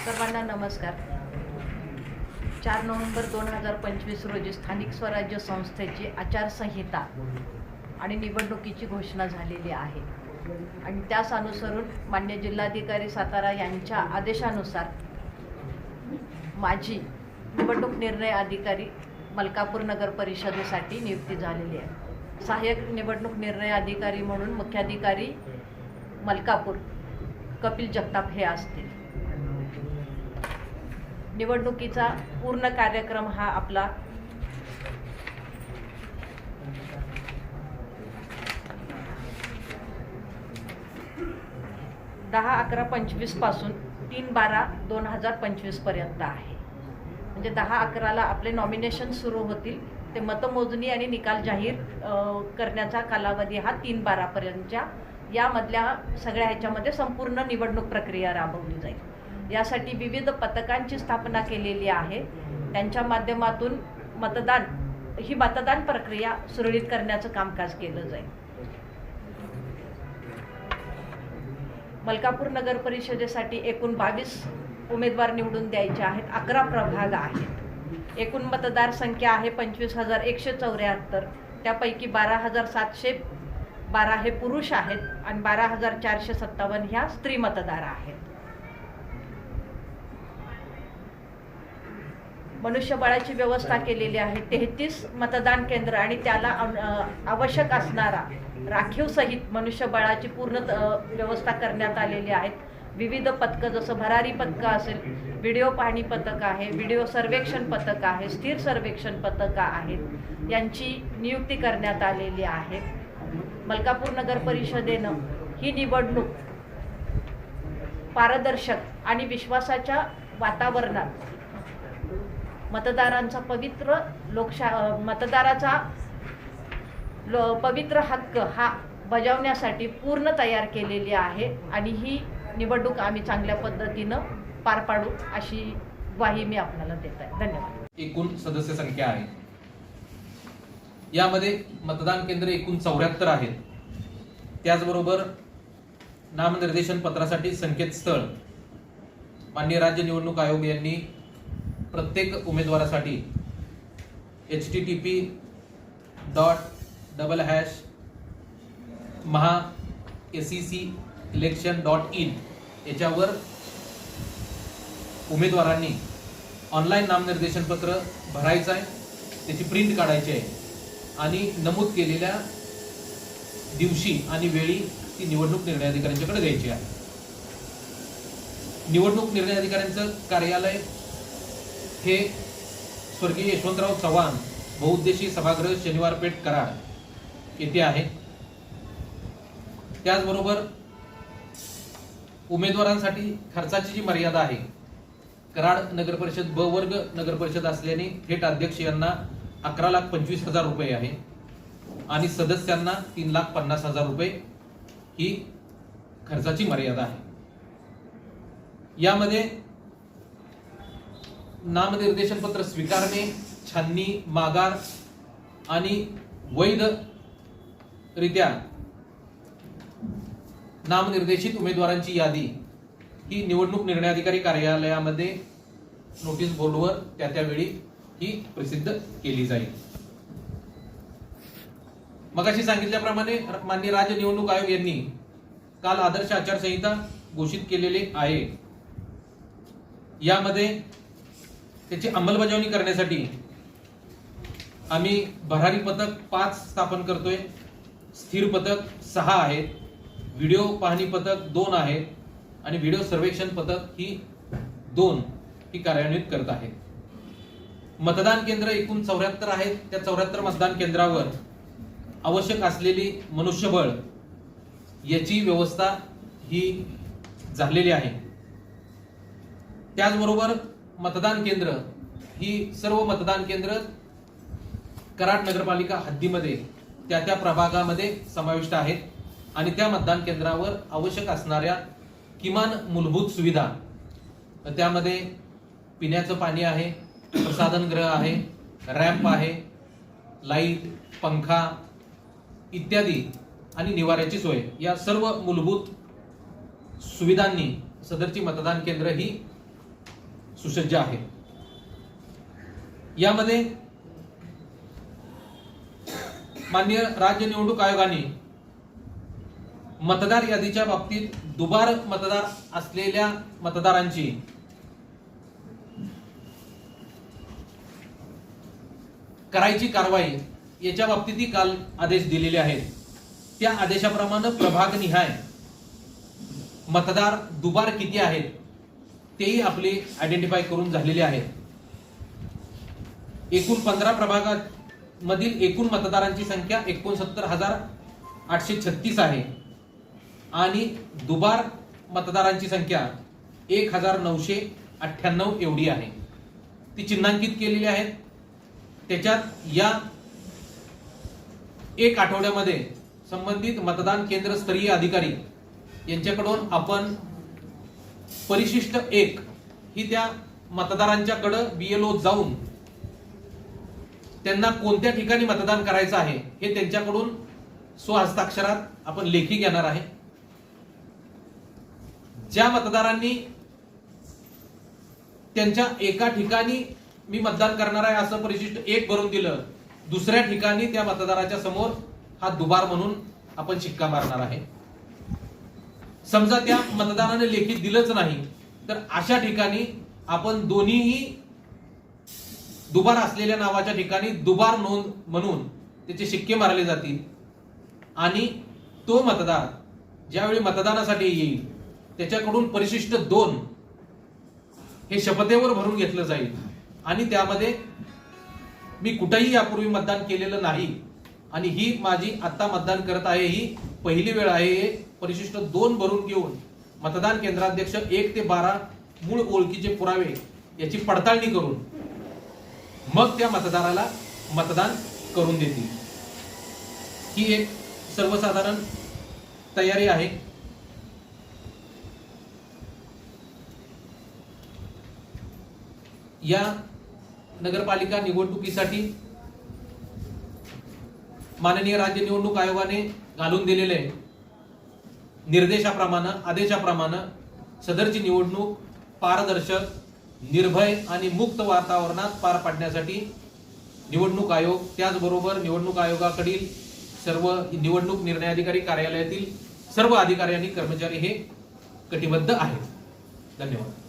सर्वांना नमस्कार. 4 नोव्हेंबर 2025 रोजी स्थानिक स्वराज्य संस्थेची आचारसंहिता आणि निवडणुकीची घोषणा झालेली आहे आणि त्यास अनुसरून मान्य जिल्हाधिकारी सातारा यांच्या आदेशानुसार माझी निवडणूक निर्णय अधिकारी मलकापूर नगर परिषदेसाठी नियुक्ती झालेली आहे. सहाय्यक निवडणूक निर्णय अधिकारी म्हणून मुख्याधिकारी मलकापूर कपिल जगताप हे असतील. निवडणुकीचा पूर्ण कार्यक्रम हा आपला 10/11/25 पासून 3/12/2025 पर्यंत आहे. म्हणजे 10/11ला आपले नॉमिनेशन सुरू होतील. ते मतमोजणी आणि निकाल जाहीर करण्याचा कालावधी हा 3/12 पर्यंतच्या यामधल्या सगळ्या ह्याच्यामध्ये संपूर्ण निवडणूक प्रक्रिया राबवली जाईल. यासाठी विविध पथकांची स्थापना केलेली आहे. त्यांच्या माध्यमातून मतदान प्रक्रिया सुरळीत करण्याचं कामकाज केलं जाईल. मलकापूर नगर परिषदेसाठी एकूण 22 उमेदवार निवडून द्यायचे आहेत. 11 प्रभाग आहेत. एकूण मतदार संख्या आहे 25,174. त्यापैकी 12,712 हे पुरुष आहेत आणि 12,457 ह्या स्त्री मतदार आहेत. मनुष्यबळाची व्यवस्था केलेली आहे. 33 मतदान केंद्र आणि त्याला आवश्यक असणारा राखीव सहित मनुष्यबळाची पूर्ण व्यवस्था करण्यात आलेली आहे. विविध पथकं जसं भरारी पथकं असेल, व्हिडिओ पाहणी पथक आहे, व्हिडिओ सर्वेक्षण पथक आहे, स्थिर सर्वेक्षण पथकं आहेत, यांची नियुक्ती करण्यात आलेली आहे. मलकापूर नगर परिषदेनं ही निवडणूक पारदर्शक आणि विश्वासाच्या वातावरणात मतदारांचा पवित्र हक्क हा बजावण्यासाठी पूर्ण तयार केलेली आहे आणि ही निवडणूक आम्ही चांगल्या पद्धतीनं पार पाडू अशी ग्वाही मी आपल्याला देत आहे. धन्यवाद. एकूण सदस्य संख्या आहे. यामध्ये मतदान केंद्र एकूण 74 आहेत. त्याचबरोबर नामनिर्देशन पत्रासाठी संकेतस्थळ माननीय राज्य निवडणूक आयोग यांनी प्रत्येक उमेदवारासाठी http://maha.sec.election.in याच्यावर उमेदवारांनी ऑनलाईन नामनिर्देशन पत्र भरायचं आहे, त्याची प्रिंट काढायची आहे आणि नमूद केलेल्या दिवशी आणि वेळी ती निवडणूक निर्णय अधिकाऱ्यांच्याकडे द्यायची आहे. निवडणूक निर्णय अधिकाऱ्यांचं कार्यालय हे स्वर्गीय यशवंतराव चव्हाण बहुउद्देशीय सभागृह, शनिवार पेठ, कराड येथे आहे. त्याचबरोबर उमेदवारांसाठी खर्चाची जी मर्यादा आहे, कराड नगर परिषद ब वर्ग नगर परिषद असल्याने थेट अध्यक्ष यांना 11,25,000 रुपये आहे आणि सदस्यांना 3,50,000 रुपये ही खर्चाची मर्यादा आहे. यामध्ये नामनिर्देशन पत्र स्वीकारणे, छाननी, माघार आणि वैधरित्या नामनिर्देशित उमेदवारांची यादी ही निवडणूक निर्णय अधिकारी कार्यालयामध्ये नोटीस बोर्डवर त्यावेळी ही प्रसिद्ध केली जाईल. मगाशी सांगितल्याप्रमाणे माननीय राज्य निवडणूक आयोग यांनी काल आदर्श आचारसंहिता घोषित केलेली आहे. यामध्ये त्याची अंमलबजावणी करण्यासाठी आम्ही भरारी पथक 5 स्थापन करतोय, स्थिर पथक 6 आहेत, व्हिडिओ पाहणी पथक 2 आहेत आणि व्हिडिओ सर्वेक्षण पथक ही 2 ही कार्यान्वित करत आहेत. मतदान केंद्र एकूण 74 आहेत. त्या 74 मतदान केंद्रावर आवश्यक असलेली मनुष्यबळ याची व्यवस्था ही झालेली आहे. त्याचबरोबर मतदान केंद्र ही सर्व मतदान केंद्र कराड नगरपालिका हद्दीमध्ये त्या प्रभागामध्ये समाविष्ट आहेत आणि त्या मतदान केंद्रावर आवश्यक असणाऱ्या किमान मूलभूत सुविधा, त्यामध्ये पिण्याचं पाणी आहे, प्रसाधनगृह आहे, रॅम्प आहे, लाईट, पंखा इत्यादी आणि निवाऱ्याची सोय, या सर्व मूलभूत सुविधांनी सदरची मतदान केंद्र ही सुसज्ज आहे। यामध्ये माननीय राज्य निवडणूक आयोगाने मतदार यादीच्या बाबतीत दुबार मतदार असलेल्या मतदारांची करायची कारवाई याच्या बाबतीतही काल आदेश दिलेले आहेत। त्या आदेशाप्रमाणे प्रभागनिहाय मतदार दुबार किती आहेत तेही आपले आयडेंटिफाय करून झालेले आहेत। एकूण 15 प्रभागात मधील एकूण मतदारांची संख्या 69,836 आहे आणि दुबार मतदारांची संख्या 1,998 एवढी आहे। ती चिन्हांकित केलेली आहेत। त्याच्यात या एक आठवड्यामध्ये संबंधित मतदान केंद्र स्तरीय अधिकारी यांच्याकडून आपण परिशिष्ट 1 ही त्या मतदारांच्याकडे BLO जाऊन त्यांना कोणत्या ठिकाणी मतदान करायचं आहे हे त्यांच्याकडून स्वहस्ताक्षरात आपण लेखी घेणार आहे। ज्या मतदारांनी त्यांच्या एका ठिकाणी मी मतदान करणार आहे असं परिशिष्ट 1 भरून दिलं, दुसऱ्या ठिकाणी त्या मतदाराच्या समोर हा दुबार म्हणून आपण शिक्का मारणार आहे। समजा त्या मतदाराने लेखी दिलंच नाही तर अशा ठिकाणी आपण दोन्हीही दुबार असलेल्या नावाच्या ठिकाणी दुबार नोंद म्हणून त्याचे शिक्के मारले जातील आणि तो मतदार ज्यावेळी मतदानासाठी येईल त्याच्याकडून परिशिष्ट 2 हे शपथेवर भरून घेतलं जाईल आणि त्यामध्ये मी कुठेही यापूर्वी मतदान केलेलं नाही आणि ही माझी आता मतदान करत आहे ही पहिली वेळ आहे हे परिशिष्ट 2 भरून घेऊन मतदान केंद्राध्यक्ष 1 ते 12 मूळ ओळखीचे पुरावे याची पडताळणी करून मग त्या मतदाराला मतदान करून देतील। ही एक सर्वसाधारण तयारी आहे। या नगरपालिका निवडणुकीसाठी माननीय राज्य निवडणूक आयोगाने घालून दिलेले निर्देशाप्रमाणे आदेशाप्रमाणे सदरची निवडणूक पारदर्शक, निर्भय आणि मुक्त वातावरणात पार पाडण्यासाठी निवडणूक आयोग त्याचबरोबर निवडणूक आयोगाकडील सर्व निवडणूक निर्णय अधिकारी कार्यालयातील सर्व अधिकारी आणि कर्मचारी हे कटिबद्ध आहेत। धन्यवाद।